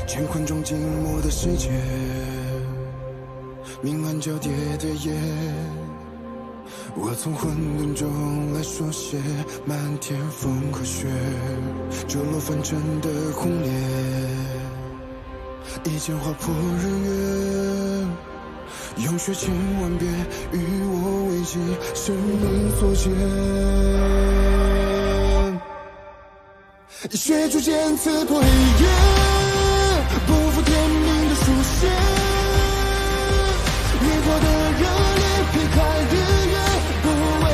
乾坤中静默的世界，明暗交叠的夜，我从混沌中来书写漫天风和雪，折落凡尘的轰烈，一剑划破日月，用血千万遍与我为敌，生命所见，以血铸剑刺破黑夜，不负天命的书写，烈火的热烈劈开日月，不畏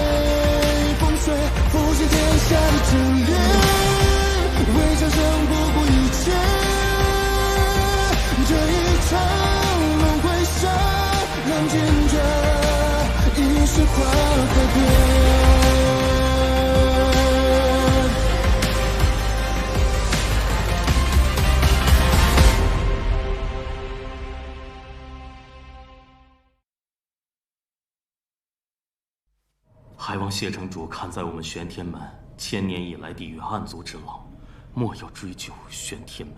风雪，复兴天下的真烈，为强生不顾一切，这一场轮回杀，让坚决一世化改变。还望谢城主看在我们玄天门千年以来抵御暗族之劳，莫要追究玄天门。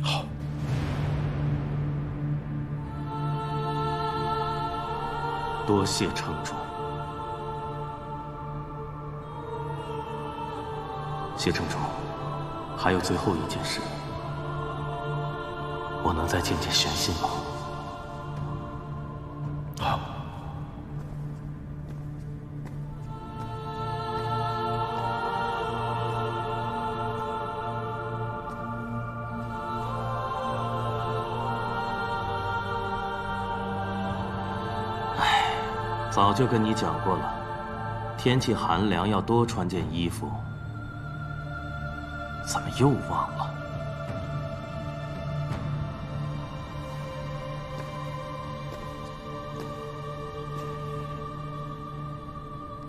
好。多谢城主。谢城主，还有最后一件事，我能再见见玄心吗？好。早就跟你讲过了，天气寒凉要多穿件衣服，怎么又忘了？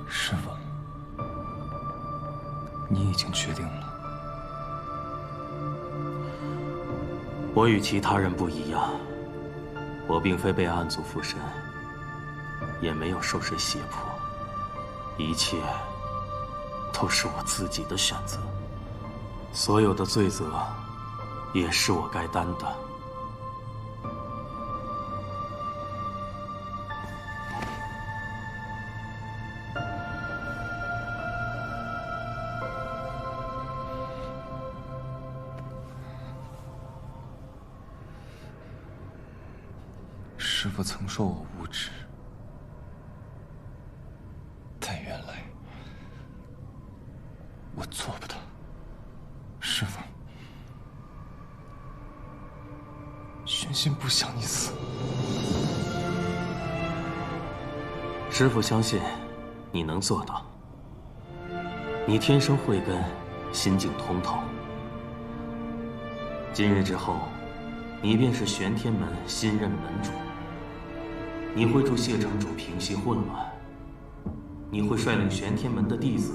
师父，你已经决定了。我与其他人不一样，我并非被暗族附身。也没有受谁胁迫，一切都是我自己的选择，所有的罪责也是我该担的。师父曾说我无知。原来我做不到，师父，玄心不想你死。师父相信你能做到。你天生慧根，心境通透。今日之后，你便是玄天门新任门主。你会助谢城主平息混乱。你会率领玄天门的弟子，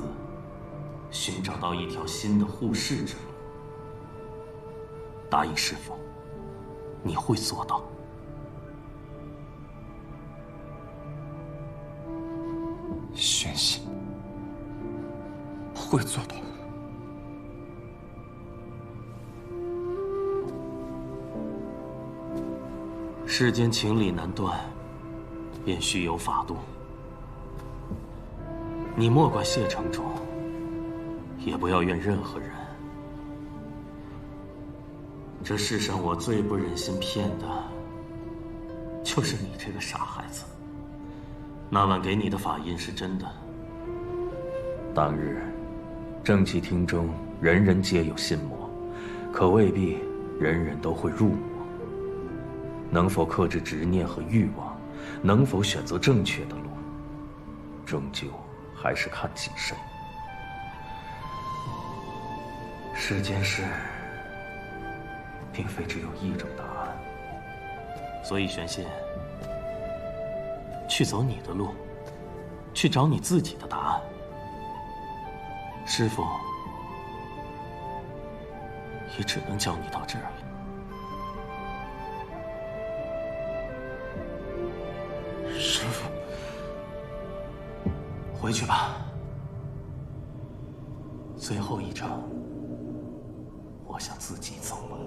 寻找到一条新的护世之路。答应师父，你会做到。玄心会做到。世间情理难断，便须有法度。你莫怪谢城主，也不要怨任何人。这世上我最不忍心骗的，就是你这个傻孩子。那晚给你的法印是真的。当日，正气厅中人人皆有心魔，可未必人人都会入魔。能否克制执念和欲望，能否选择正确的路，终究还是看己身。世间事，并非只有一种答案。所以玄心，去走你的路，去找你自己的答案。师父也只能教你到这儿了。师父，回去吧。最后一场，我想自己走吧。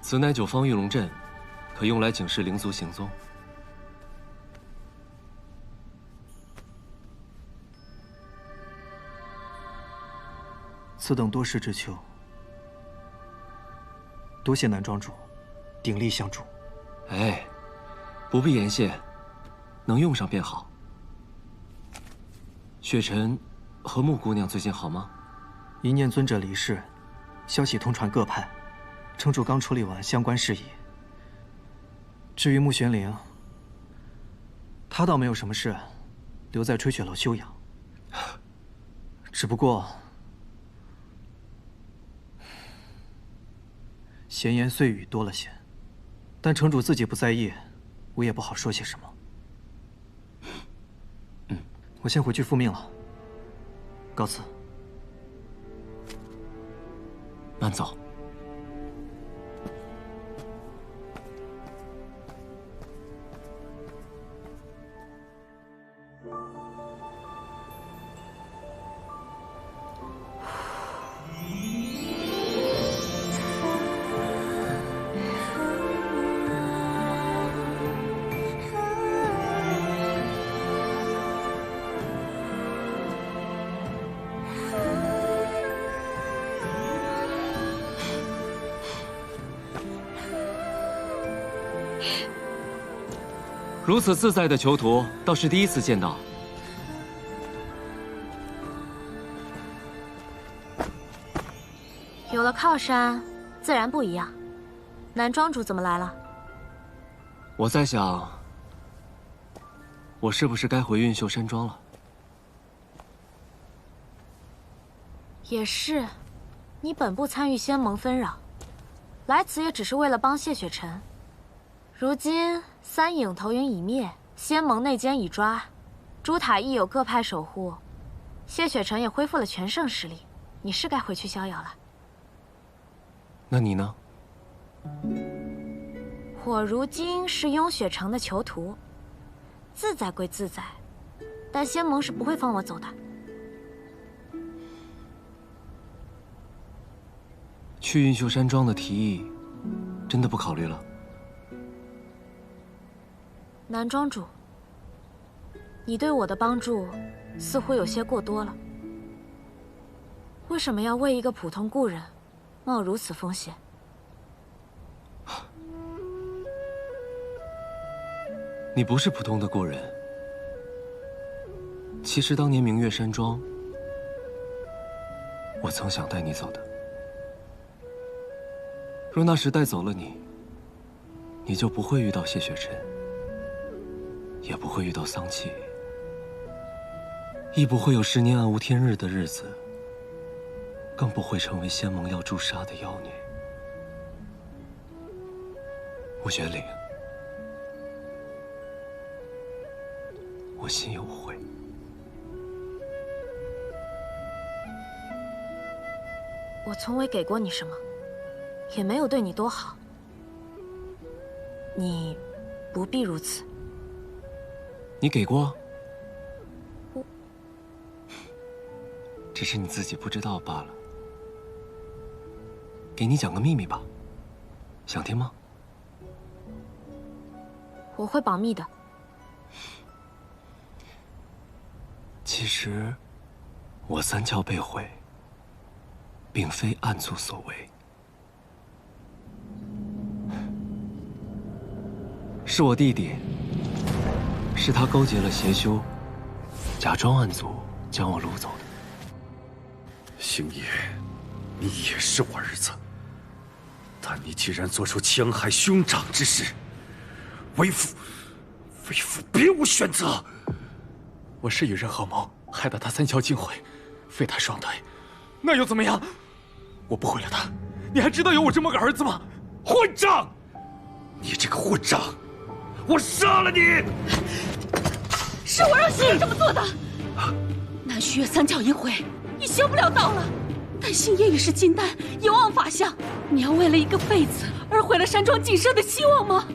此乃九方玉龙阵，可用来警示灵族行踪。此等多事之秋，多谢南庄主鼎力相助。哎，不必言谢，能用上便好。雪尘和穆姑娘最近好吗？一念尊者离世，消息通传各派。 城主刚处理完相关事宜。至于穆玄灵，他倒没有什么事，留在吹雪楼休养。只不过闲言碎语多了些，但城主自己不在意，我也不好说些什么。我先回去复命了，告辞。慢走。 如此自在的囚徒，倒是第一次见到。有了靠山，自然不一样。南庄主怎么来了？我在想，我是不是该回运秀山庄了？也是，你本不参与仙盟纷扰，来此也只是为了帮谢雪尘。如今三影头云已灭，仙盟内奸已抓，朱塔亦有各派守护，谢雪尘也恢复了全盛实力，你是该回去逍遥了。那你呢？我如今是雍雪城的囚徒，自在归自在，但仙盟是不会放我走的。去运秀山庄的提议，真的不考虑了？南庄主，你对我的帮助似乎有些过多了。为什么要为一个普通故人冒如此风险？你不是普通的故人。其实当年明月山庄，我曾想带你走的。若那时带走了你，你就不会遇到谢雪晨，也不会遇到桑弃，亦不会有10年暗无天日的日子，更不会成为仙盟要诛杀的妖孽。穆玄岭，我心有悔。我从未给过你什么，也没有对你多好，你不必如此。你给过？只是你自己不知道罢了。给你讲个秘密吧，想听吗？我会保密的。其实，我三窍被毁，并非暗族所为，是我弟弟，是他勾结了邪修，假装暗族将我掳走的。星野，你也是我儿子，但你既然做出戕害兄长之事，为父别无选择。我是与人合谋，害得他三窍尽毁，废他双腿，那又怎么样？我不毁了他，你还知道有我这么个儿子吗？混账！你这个混账！我杀了你！是我让星野这么做的。南虚月三窍已毁，已修不了道了。但星野已是金丹，有望法相。你要为了一个废子而毁了山庄晋升的希望吗？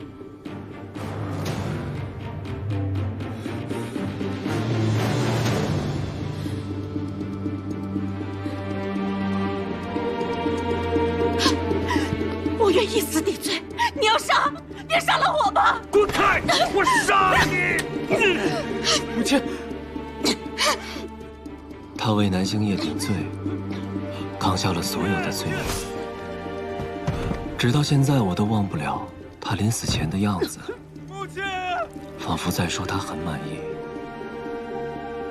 我愿以死抵罪。你要杀，别杀了我吧！滚开！我杀了你！母亲，他为南星夜顶罪，扛下了所有的罪孽。直到现在，我都忘不了他临死前的样子。母亲，仿佛在说他很满意，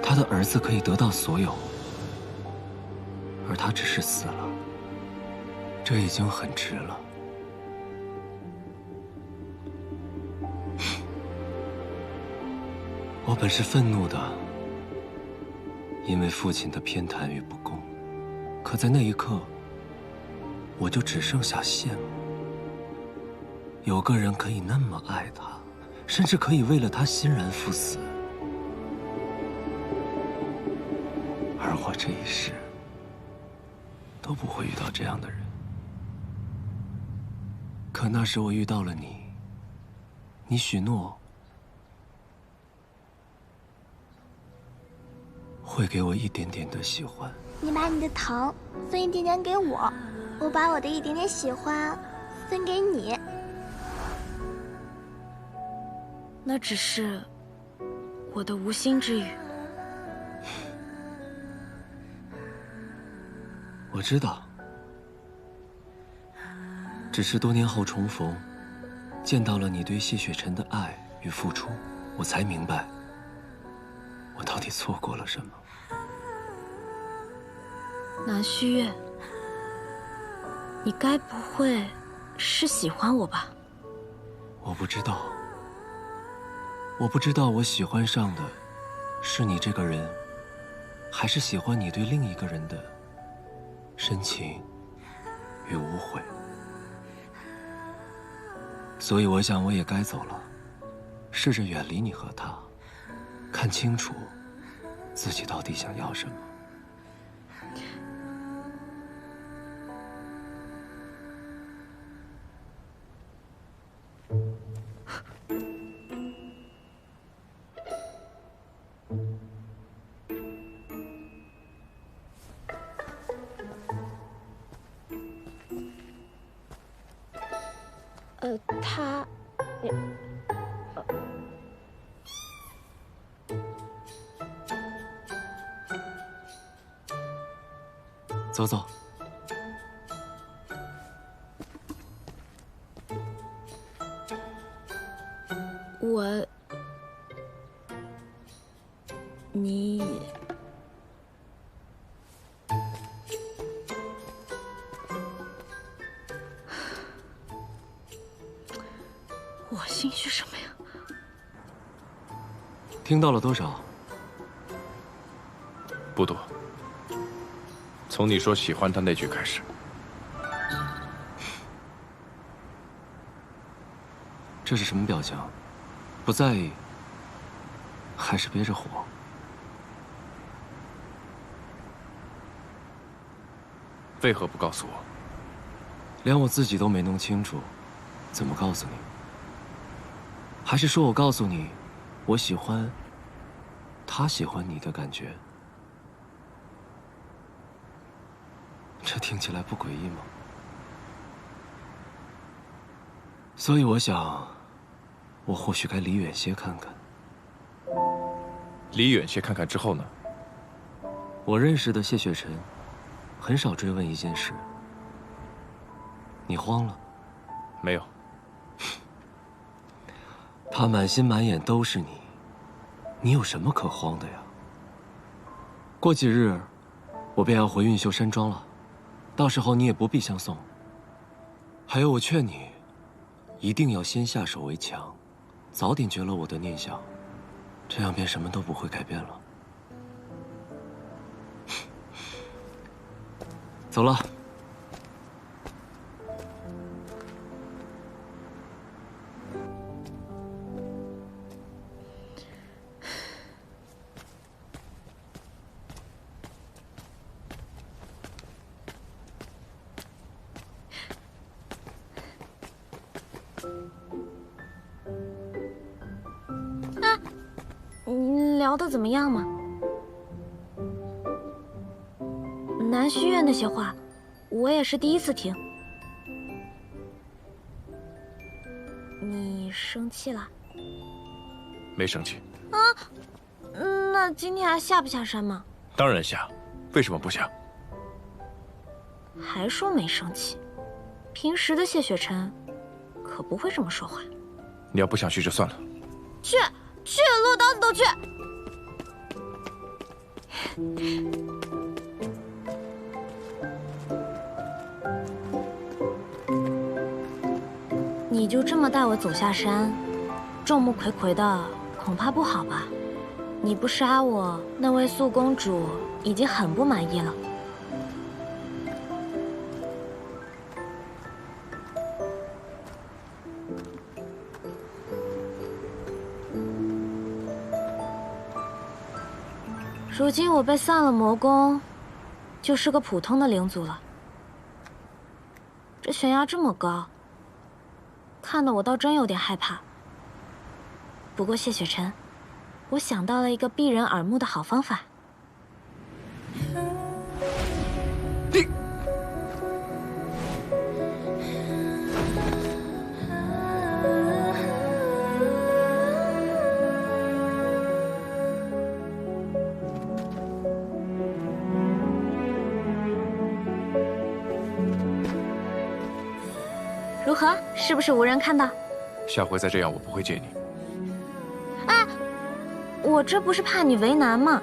他的儿子可以得到所有，而他只是死了，这已经很值了。我本是愤怒的，因为父亲的偏袒与不公，可在那一刻，我就只剩下羡慕。有个人可以那么爱他，甚至可以为了他欣然赴死，而我这一世都不会遇到这样的人。可那时我遇到了你，你许诺会给我一点点的喜欢。你把你的糖分一点点给我，我把我的一点点喜欢分给你。那只是我的无心之语。我知道，只是多年后重逢，见到了你对谢雪晨的爱与付出，我才明白，我到底错过了什么。南虚月，你该不会是喜欢我吧？我不知道，我不知道我喜欢上的是你这个人，还是喜欢你对另一个人的深情与无悔。所以我想我也该走了，试着远离你和他，看清楚自己到底想要什么。走走。你我心虚什么呀？听到了多少？不多。从你说喜欢他那句开始。这是什么表情？不在意，还是憋着火？为何不告诉我？连我自己都没弄清楚，怎么告诉你？还是说我告诉你，我喜欢他喜欢你的感觉？这听起来不诡异吗？所以我想，我或许该离远些看看。离远些看看之后呢？我认识的谢雪晨，很少追问一件事。你慌了？没有。他满心满眼都是你，你有什么可慌的呀？过几日，我便要回运秀山庄了，到时候你也不必相送。还有，我劝你，一定要先下手为强，早点绝了我的念想，这样便什么都不会改变了。走了。你聊得怎么样嘛？南虚院那些话，我也是第一次听。你生气了？没生气。啊？那今天还下不下山吗？当然下，为什么不下？还说没生气，平时的谢雪晨可不会这么说话。你要不想去就算了。去，落刀子都去。你就这么带我走下山，众目睽睽的，恐怕不好吧？你不杀我，那位素公主已经很不满意了。如今我被散了魔功，就是个普通的灵族了。这悬崖这么高，看得我倒真有点害怕。不过谢雪晨，我想到了一个避人耳目的好方法。如何？是不是无人看到？下回再这样，我不会借你。哎，我这不是怕你为难吗？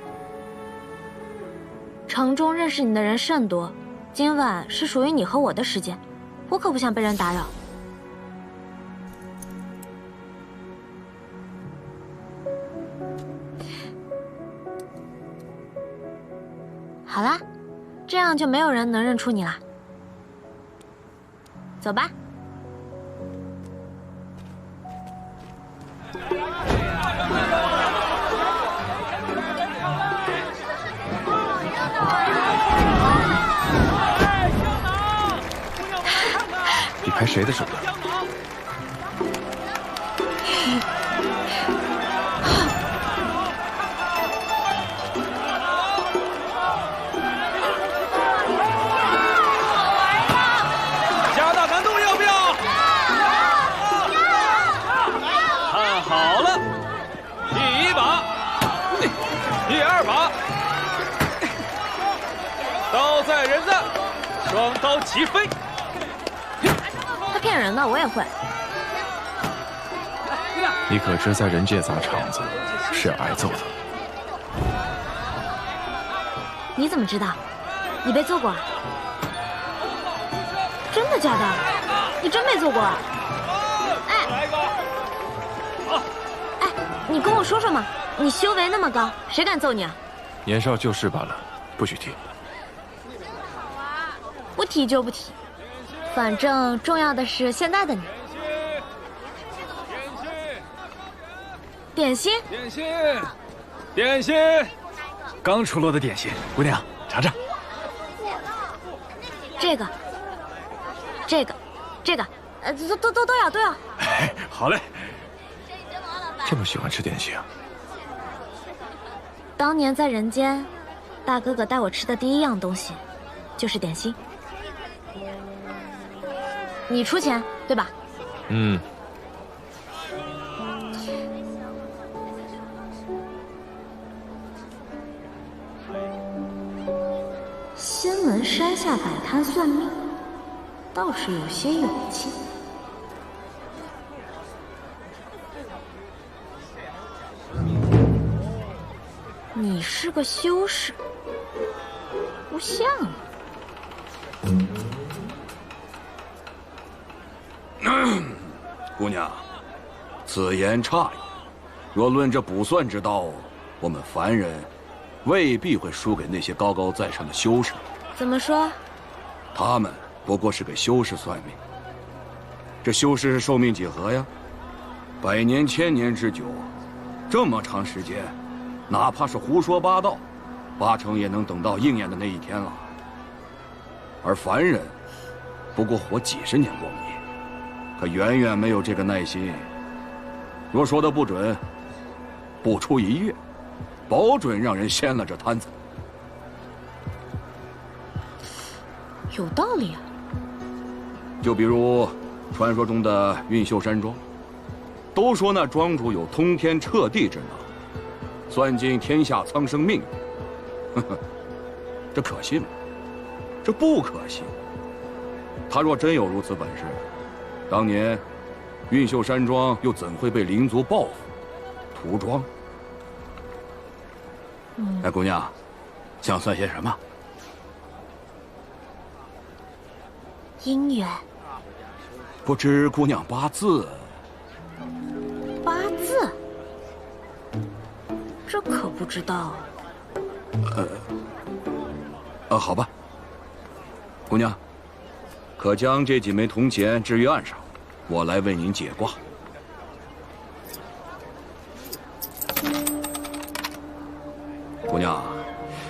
城中认识你的人甚多，今晚是属于你和我的时间，我可不想被人打扰。好啦，这样就没有人能认出你了。走吧。你拍谁的手呢？加大难度要不要？看好了，第1把，第2把，到此在人在，双刀齐飞。他骗人的，我也会。你可知在人界砸场子是要挨揍的？你怎么知道？你被揍过啊？真的假的？你真没揍过啊？哎，你跟我说说嘛，你修为那么高，谁敢揍你啊？年少旧事罢了，不许提。不提就不提，反正重要的是现在的你。点心，点心，点心，刚出炉的点心，姑娘尝尝。这个，都要。哎，好嘞。这么喜欢吃点心啊？当年在人间，大哥哥带我吃的第一样东西，就是点心。你出钱对吧？嗯。仙门山下摆摊算命，倒是有些勇气。你是个修士，不像你。姑娘，此言差矣。若论这卜算之道，我们凡人未必会输给那些高高在上的修士。怎么说？他们不过是给修士算命。这修士是寿命几何呀？100年、1000年之久，这么长时间，哪怕是胡说八道，8成也能等到应验的那一天了。而凡人，不过活几十年光阴，可远远没有这个耐心。若说的不准，不出1月，保准让人掀了这摊子。有道理啊。就比如传说中的运秀山庄，都说那庄主有通天彻地之能，算尽天下苍生命运。呵呵，这可信吗？这不可信。他若真有如此本事，当年运秀山庄又怎会被灵族报复屠庄？哎，姑娘，想算些什么？姻缘。不知姑娘八字？八字？这可不知道。好吧。姑娘，可将这几枚铜钱置于案上，我来为您解卦。姑娘，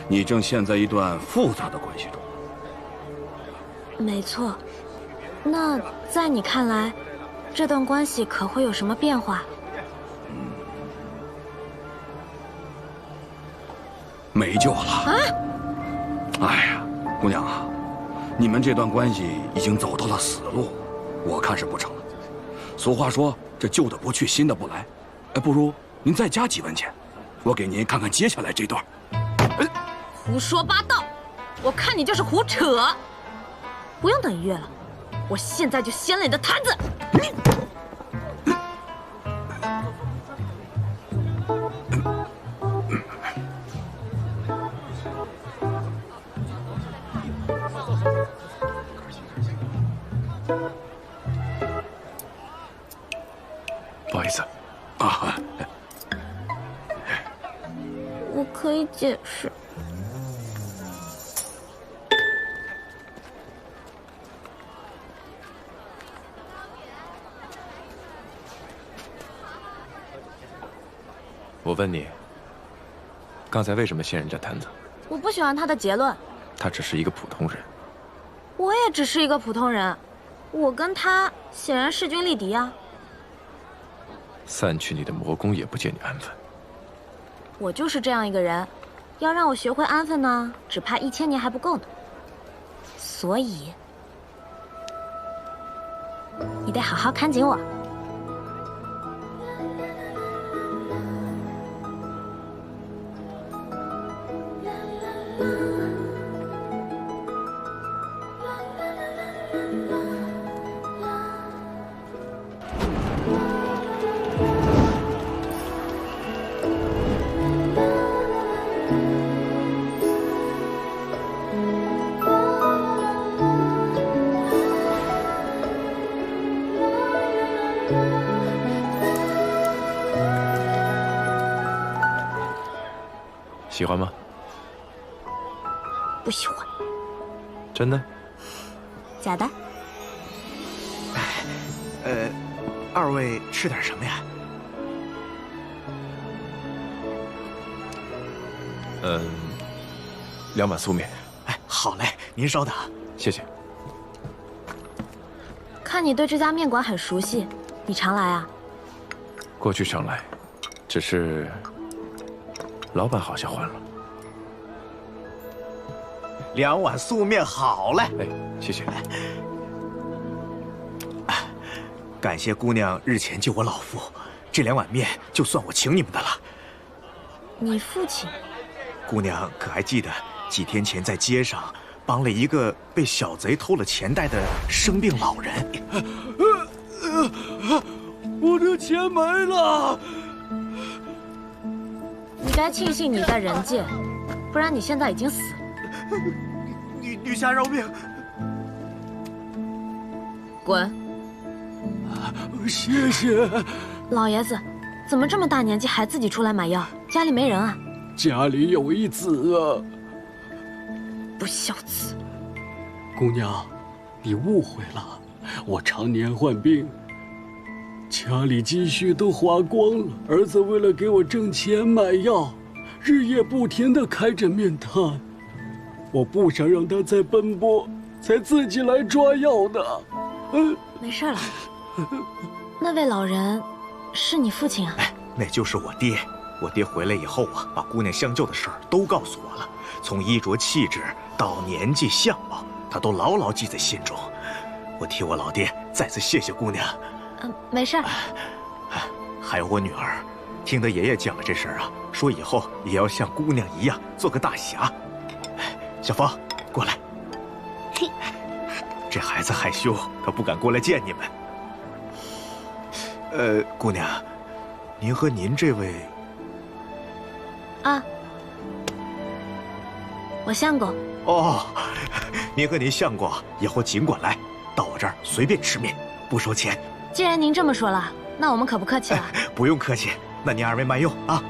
你正陷在一段复杂的关系中。没错。那在你看来，这段关系可会有什么变化？没救了啊！哎呀，姑娘啊，你们这段关系已经走到了死路，我看是不成了。俗话说，这旧的不去，新的不来。不如您再加几文钱，我给您看看接下来这段。胡说八道！我看你就是胡扯。不用等1月了，我现在就掀了你的摊子！不好意思，啊，我可以解释。我问你，刚才为什么掀人家摊子？我不喜欢他的结论。他只是一个普通人。我也只是一个普通人，我跟他显然势均力敌啊。散去你的魔功也不见你安分。我就是这样一个人，要让我学会安分呢，只怕1000年还不够呢。所以，你得好好看紧我。喜欢吗？不喜欢。真的？假的。二位吃点什么呀？2碗素面。哎，好嘞，您稍等。谢谢。看你对这家面馆很熟悉，你常来啊？过去常来，只是老板好像换了。2碗素面好嘞。哎，谢谢。感谢姑娘日前救我老父，这2碗面就算我请你们的了。你父亲？姑娘可还记得几天前在街上帮了一个被小贼偷了钱袋的生病老人？我的钱没了！你该庆幸你在人界，不然你现在已经死了。女侠饶命！滚！谢谢。老爷子，怎么这么大年纪还自己出来买药？家里没人啊？家里有一子啊。不孝子！姑娘，你误会了，我常年患病，家里积蓄都花光了。儿子为了给我挣钱买药，日夜不停地开着面摊。我不想让他再奔波，才自己来抓药的。没事了。那位老人是你父亲啊？哎，那就是我爹。我爹回来以后啊，把姑娘相救的事儿都告诉我了，从衣着气质到年纪相貌，他都牢牢记在心中。我替我老爹再次谢谢姑娘。没事儿。还有我女儿，听得爷爷讲了这事儿啊，说以后也要像姑娘一样做个大侠。小芳，过来。嘿，这孩子害羞，他不敢过来见你们。姑娘，您和您这位……啊，我相公。哦，您和您相公以后尽管来，到我这儿随便吃面，不收钱。既然您这么说了，那我们可不客气了。不用客气，那您2位慢用啊。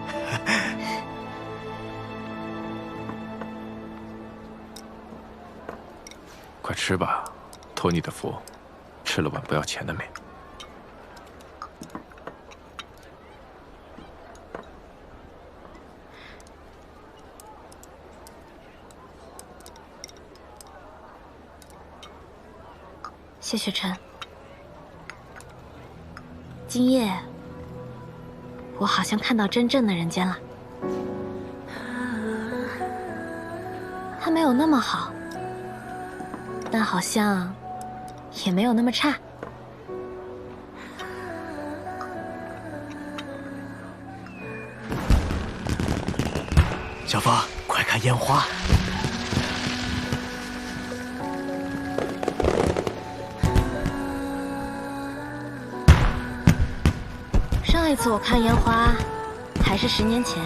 快吃吧，托你的福，吃了碗不要钱的面。谢雪晨，今夜我好像看到真正的人间了。他没有那么好，但好像也没有那么差。小芳，快看烟花！上一次我看烟花，还是10年前。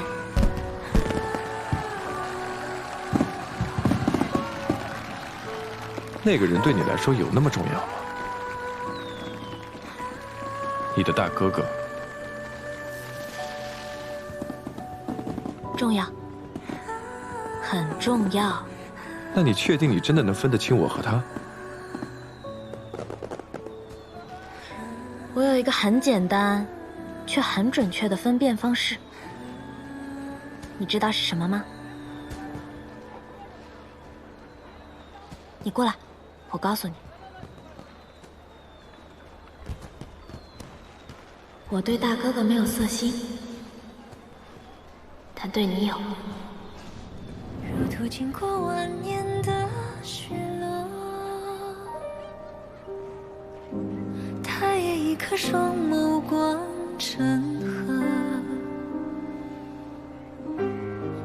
那个人对你来说有那么重要吗？你的大哥哥。重要，很重要。那你确定你真的能分得清我和他？我有一个很简单，却很准确的分辨方式。你知道是什么吗？你过来，我告诉你。我对大哥哥没有色心，但对你有。如途经过万年的雪落，他也一颗双眸光成河。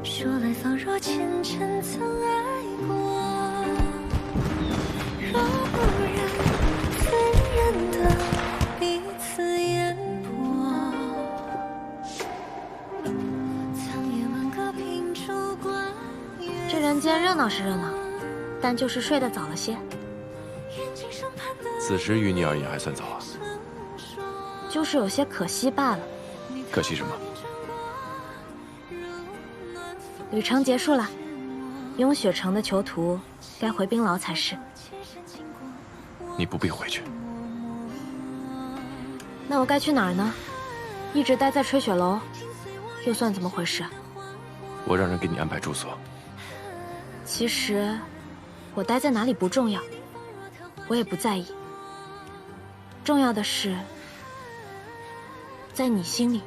说来仿若前尘曾爱过，若不然怎忍得彼此烟波？苍野万个凭烛观月。这人间热闹是热闹，但就是睡得早了些。此时于你而言还算早啊。就是有些可惜罢了。可惜什么？旅程结束了，雍雪城的囚徒该回冰牢才是。你不必回去。那我该去哪儿呢？一直待在吹雪楼，又算怎么回事？我让人给你安排住所。其实，我待在哪里不重要，我也不在意。重要的是，在你心里，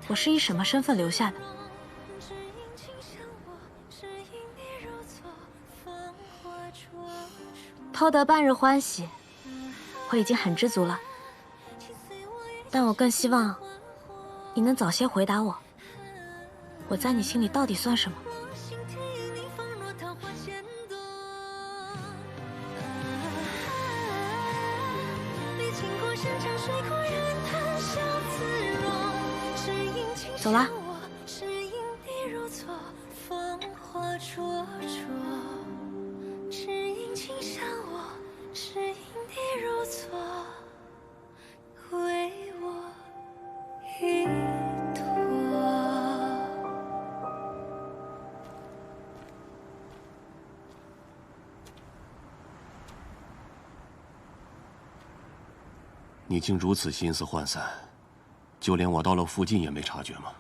我是以什么身份留下的？偷得半日欢喜，我已经很知足了。但我更希望你能早些回答我，我在你心里到底算什么？走了。你竟如此心思涣散，就连我到了附近也没察觉吗？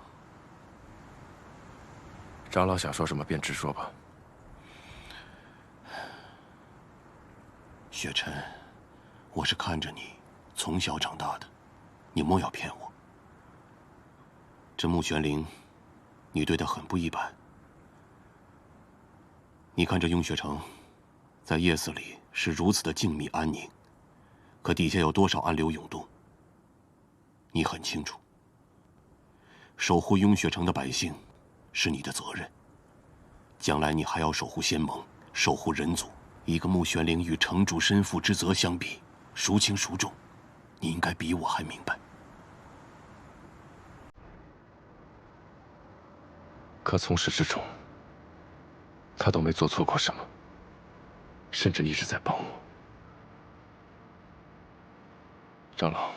长老想说什么便直说吧。雪晨，我是看着你从小长大的，你莫要骗我。这穆玄灵，你对他很不一般。你看这雍雪城，在夜色里是如此的静谧安宁。可底下有多少暗流涌动？你很清楚。守护雍雪城的百姓，是你的责任。将来你还要守护仙盟，守护人族。一个穆玄灵与城主身负之责相比，孰轻孰重？你应该比我还明白。可从始至终，他都没做错过什么，甚至一直在帮我。长老，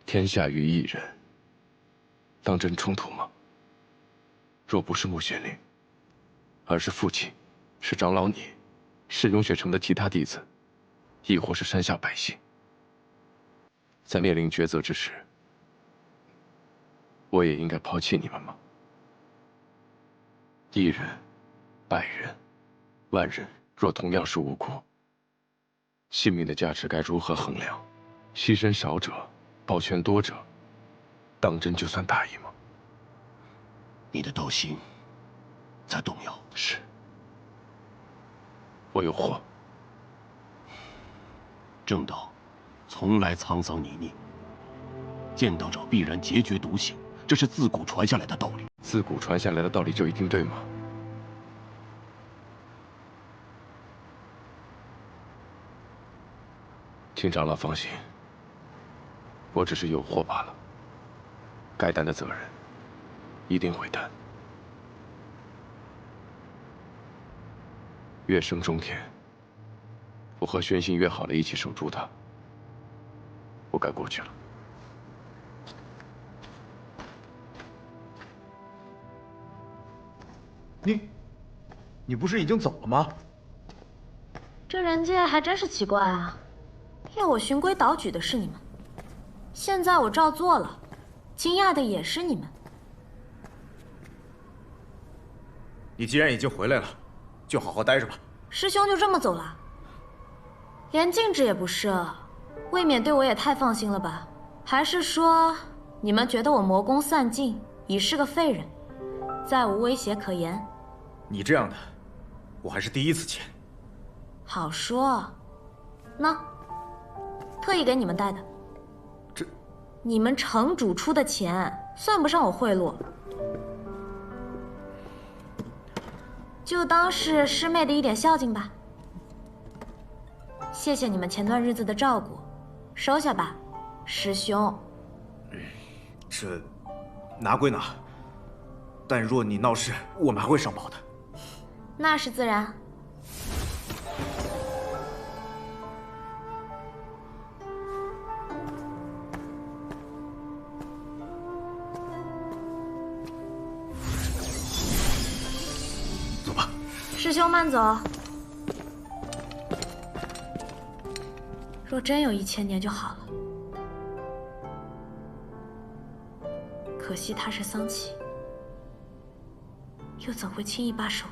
天下于一人，当真冲突吗？若不是穆玄灵，而是父亲，是长老你，是雍雪城的其他弟子，亦或是山下百姓，在面临抉择之时，我也应该抛弃你们吗？一人、百人、万人，若同样是无辜，性命的价值该如何衡量？牺牲少者，保全多者，当真就算大义吗？你的道心在动摇。是，我有祸。正道从来沧桑泥泞，见道者必然截决独行，这是自古传下来的道理。自古传下来的道理就一定对吗？请长老放心，我只是有祸罢了，该担的责任一定会担。月升中天，我和宣信约好了一起守住他，我该过去了。你不是已经走了吗？这人界还真是奇怪啊！要我循规蹈矩的是你们，现在我照做了，惊讶的也是你们。你既然已经回来了，就好好待着吧。师兄就这么走了？连禁制也不设，未免对我也太放心了吧？还是说你们觉得我魔功散尽，已是个废人，再无威胁可言？你这样的，我还是第一次见。好说，那特意给你们带的。这，你们城主出的钱算不上我贿赂，就当是师妹的一点孝敬吧。谢谢你们前段日子的照顾，收下吧，师兄。这拿归拿，但若你闹事，我们还会上报的。那是自然。师兄慢走。若真有1000年就好了。可惜他是桑启，又怎会轻易罢手？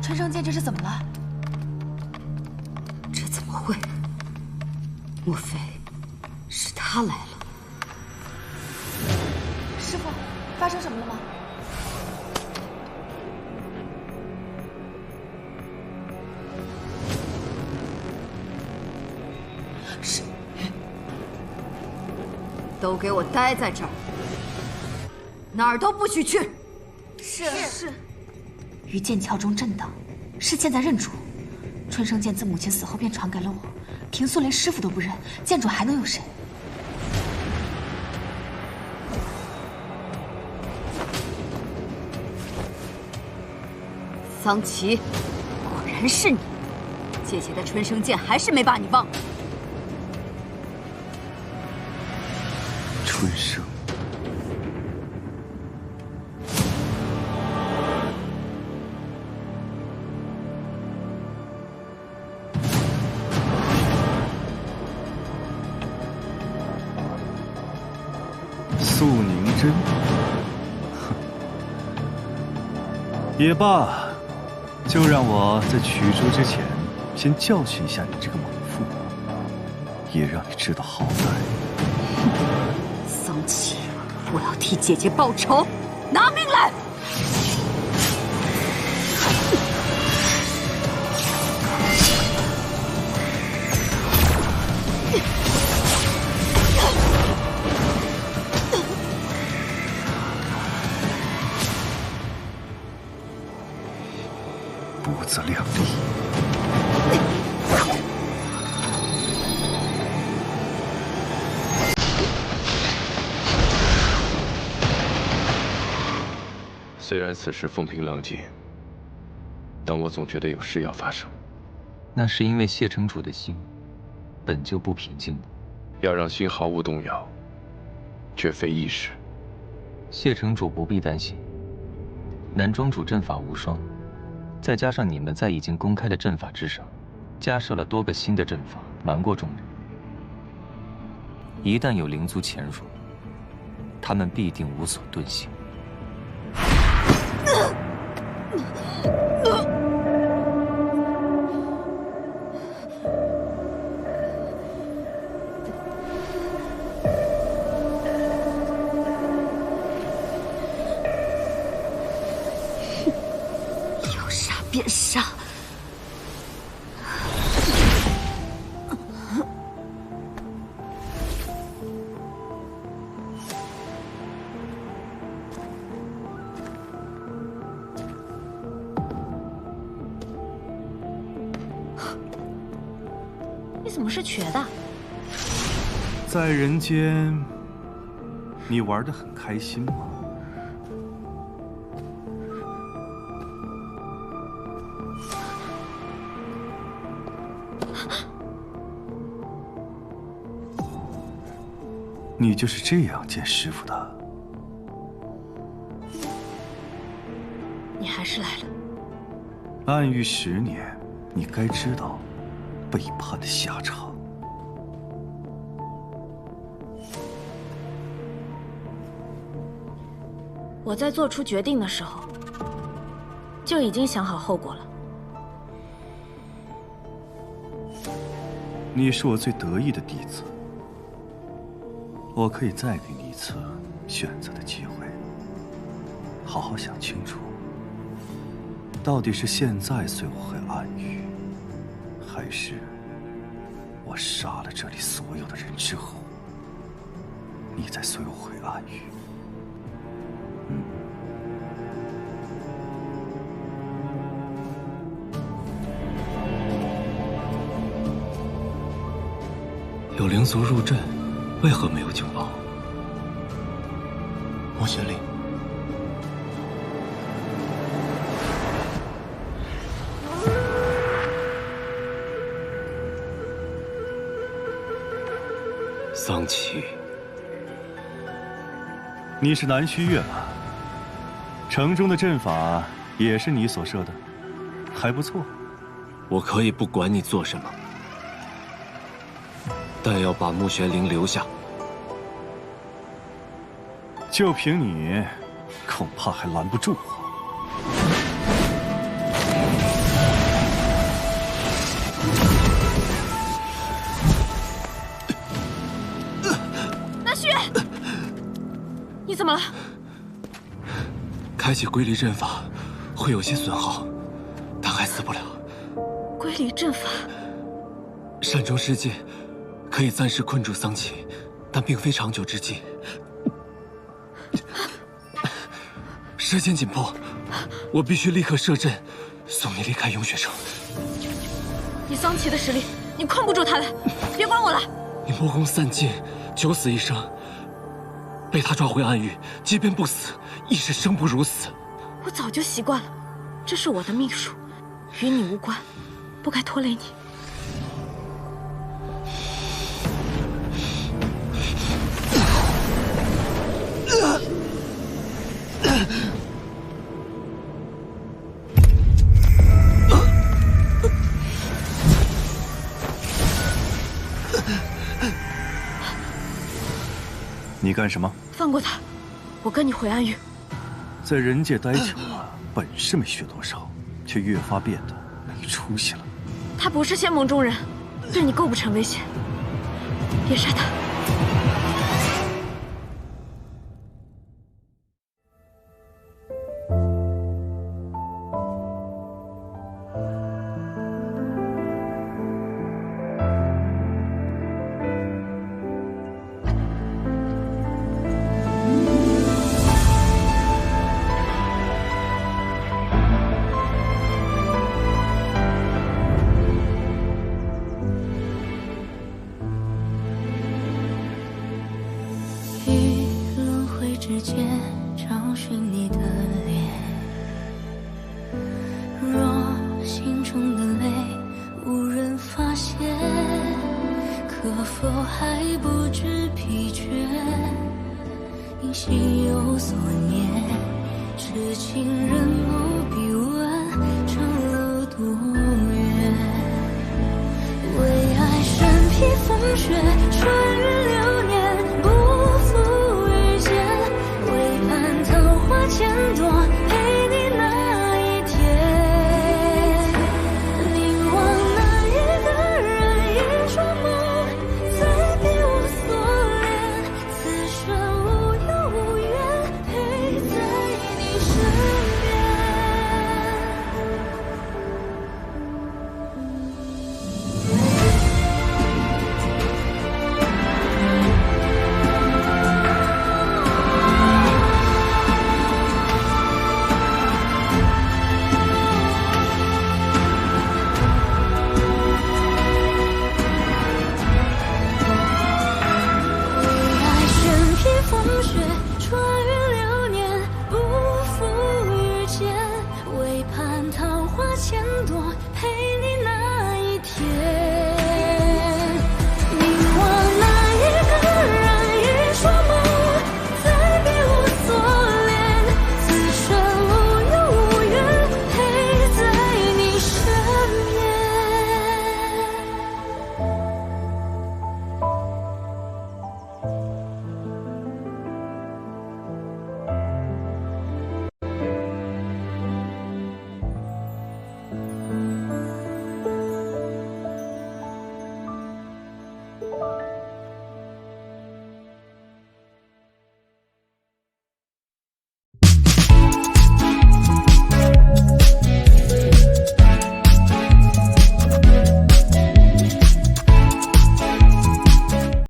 春生剑这是怎么了？这怎么会？莫非是他来了？师傅，发生什么了吗？是，都给我待在这儿，哪儿都不许去。是。于剑鞘中震荡，是剑在认主。春生剑自母亲死后便传给了我，平素连师傅都不认，剑主还能有谁？桑琪，果然是你！姐姐的春生剑还是没把你忘了。春生。素凝针，哼，也罢，就让我在取出之前，先教训一下你这个猛妇，也让你知道好歹。桑琪，我要替姐姐报仇，拿命来！不自量力。虽然此时风平浪静，但我总觉得有事要发生。那是因为谢城主的心本就不平静。要让心毫无动摇，绝非易事。谢城主不必担心，南庄主阵法无双。再加上你们在已经公开的阵法之上，加设了多个新的阵法，瞒过众人。一旦有灵族潜入，他们必定无所遁形。要杀便杀。你怎么是瘸的？在人间，你玩得很开心吗？你就是这样见师傅的？你还是来了。暗狱10年，你该知道背叛的下场。我在做出决定的时候，就已经想好后果了。你是我最得意的弟子，我可以再给你一次选择的机会，好好想清楚，到底是现在随我回暗狱，还是我杀了这里所有的人之后，你再随我回暗狱？有灵族入阵，为何没有警报？莫玄灵，桑启，你是南虚月吧？城中的阵法也是你所设的，还不错。我可以不管你做什么，但要把穆玄灵留下。就凭你，恐怕还拦不住我。南虚月，你怎么了？开启归离阵法会有些损耗，但还死不了。归离阵法，山中世界可以暂时困住桑启，但并非长久之计。时间紧迫，我必须立刻设阵，送你离开永雪城。以桑启的实力，你困不住他的，别管我了。你魔功散尽，九死一生，被他抓回暗域，即便不死，亦是生不如死。我早就习惯了，这是我的命数，与你无关，不该拖累你。你干什么？放过他，我跟你回暗域。在人界待久了，本事没学多少，却越发变得没出息了。他不是仙盟中人，对你构不成威胁，别杀他。之间找寻你的脸，若心中的泪无人发现，可否还不知疲倦？因心有所念，痴情人眸必问，长路多远？为爱身披风雪。